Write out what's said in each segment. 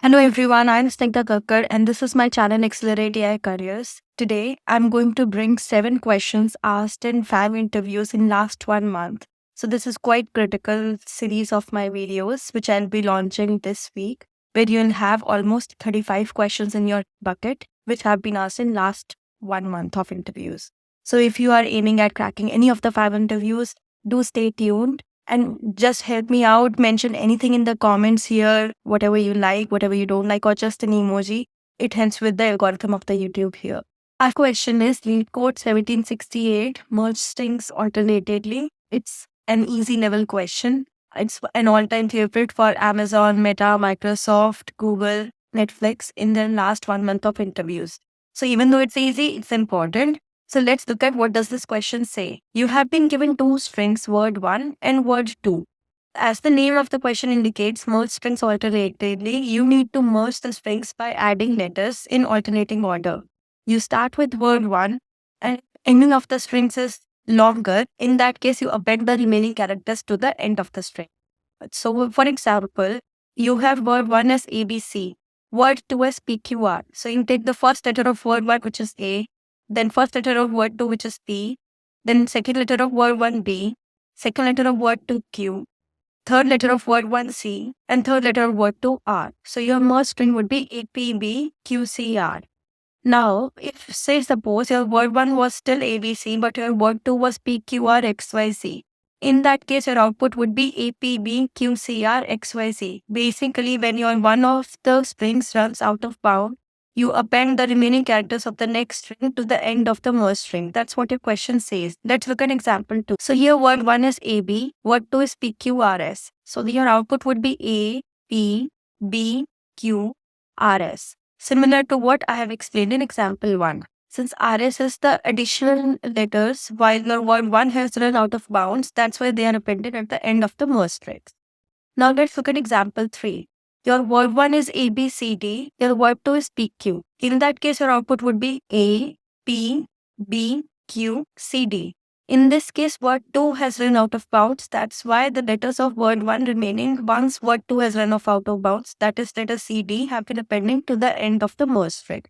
Hello everyone, I'm Snigdha Kakkar and this is my channel Accelerate AI Careers. Today, I'm going to bring 7 questions asked in 5 interviews in last 1 month. So this is quite critical series of my videos which I'll be launching this week, where you'll have almost 35 questions in your bucket which have been asked in last 1 month of interviews. So if you are aiming at cracking any of the 5 interviews, do stay tuned and just help me out. Mention anything in the comments here, whatever you like, whatever you don't like, or just an emoji. It helps with the algorithm of the YouTube here. Our question is lead code 1768 merge strings alternately. It's an easy level question. It's an all-time favorite for Amazon, Meta, Microsoft, Google, Netflix in their last 1 month of interviews. So even though it's easy, it's important. So let's look at what does this question say. You have been given two strings, word 1 and word 2. As the name of the question indicates, merge strings alternately, you need to merge the strings by adding letters in alternating order. You start with word 1 and ending of the strings is longer. In that case, you append the remaining characters to the end of the string. So for example, you have word 1 as ABC, word 2 as PQR. So you take the first letter of word 1, which is A, then first letter of word 2, which is P, then second letter of word 1, B, second letter of word 2, Q, third letter of word 1, C, and third letter of word 2, R. So your merge string would be APBQCR. Now, if say suppose your word 1 was still ABC, but your word 2 was PQRXYZ, in that case, your output would be APBQCRXYZ. Basically, when your one of the strings runs out of bound, you append the remaining characters of the next string to the end of the merge string. That's what your question says. Let's look at example 2. So here word 1 is AB, word 2 is PQRS. So your output would be APBQRS. Similar to what I have explained in example 1. Since RS is the additional letters, while your word 1 has run out of bounds, that's why they are appended at the end of the merge strings. Now let's look at example 3. Your word 1 is ABCD, your word 2 is PQ. In that case, your output would be A, P, B, Q, C, D. In this case, word 2 has run out of bounds. That's why the letters of word 1 remaining once word 2 has run out of bounds, that is letter C, D, have been appended to the end of the merge string.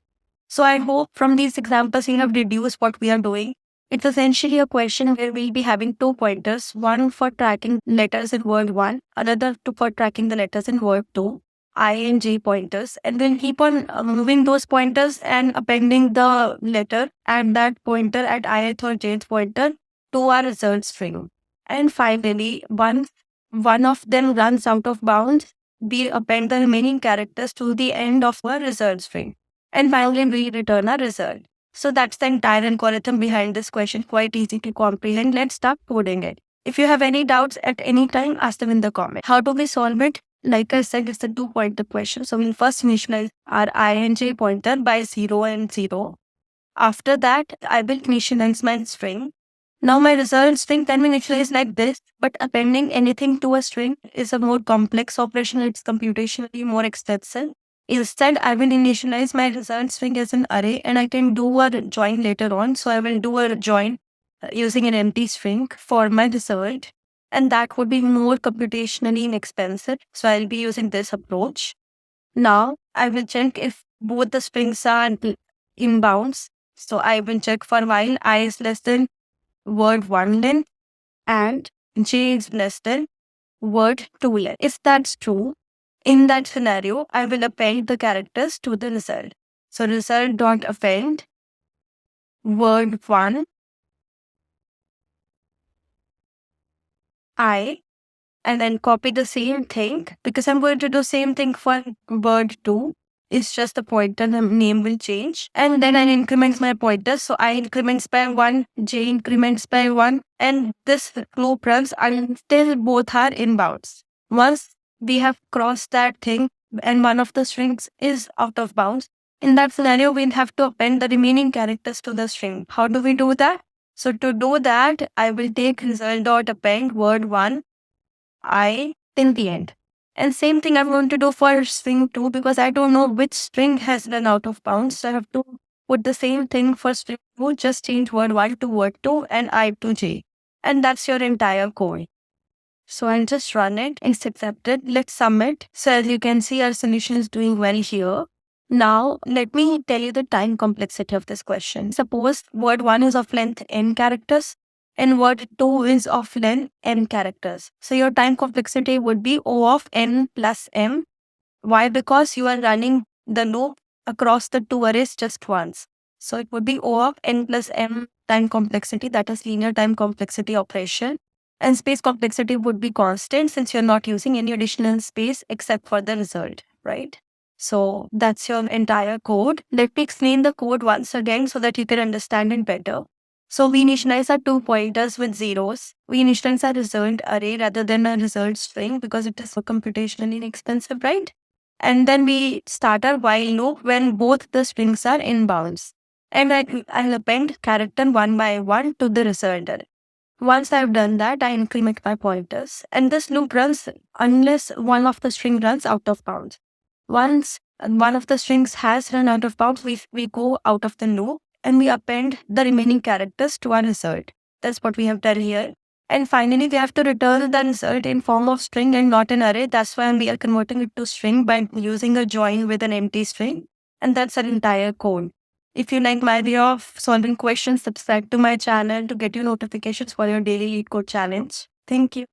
So I hope from these examples you have deduced what we are doing. It's essentially a question where we'll be having 2 pointers, one for tracking letters in word 1, another for tracking the letters in word 2, I and J pointers, and then keep on moving those pointers and appending the letter at that pointer at ith or jth pointer to our result string. And finally, once one of them runs out of bounds, we append the remaining characters to the end of our result string. And finally, we return a result. So that's the entire algorithm behind this question. Quite easy to comprehend. Let's start coding it. If you have any doubts at any time, ask them in the comments. How do we solve it? Like I said, it's a 2 pointer question. So we'll first initialize our I and J pointer by 0 and 0. After that, I will initialize my string. Now my result string can be initialized like this, but appending anything to a string is a more complex operation. It's computationally more extensive. Instead, I will initialize my result string as an array and I can do a join later on. So I will do a join using an empty string for my result. And that would be more computationally inexpensive. So I'll be using this approach. Now I will check if both the strings are in bounds. So I will check for while I is less than word 1 length and J is less than word 2 length. If that's true, in that scenario, I will append the characters to the result. So result dot append word 1 I, and then copy the same thing because I'm going to do same thing for word 2. It's just the pointer, the name will change. And then I increment my pointers. So I increments by 1, J increments by 1. And this loop runs until both are in bounds. Once we have crossed that thing and one of the strings is out of bounds, in that scenario, we'll have to append the remaining characters to the string. How do we do that? So to do that, I will take result dot append word 1 I till the end. And same thing I'm going to do for string 2 because I don't know which string has run out of bounds. So I have to put the same thing for string 2, just change word 1 to word 2 and I to J. And that's your entire code. So I'll just run it. It's accepted. Let's submit. So as you can see, our solution is doing well here. Now, let me tell you the time complexity of this question. Suppose word 1 is of length n characters and word 2 is of length m characters. So your time complexity would be O of n plus m. Why? Because you are running the loop across the two arrays just once. So it would be O of n plus m time complexity, that is linear time complexity operation. And space complexity would be constant since you're not using any additional space except for the result, right? So that's your entire code. Let me explain the code once again so that you can understand it better. So we initialize our 2 pointers with zeros. We initialize our result array rather than a result string because it is so computationally inexpensive, right? And then we start our while loop when both the strings are in bounds. And I'll append character one by one to the result array. Once I've done that, I increment my pointers. And this loop runs unless one of the string runs out of bounds. Once one of the strings has run out of bounds, we go out of the loop and we append the remaining characters to our result. That's what we have done here. And finally, we have to return the result in form of string and not an array. That's why we are converting it to string by using a join with an empty string. And that's our entire code. If you like my way of solving questions, subscribe to my channel to get your notifications for your daily LeetCode challenge. Thank you.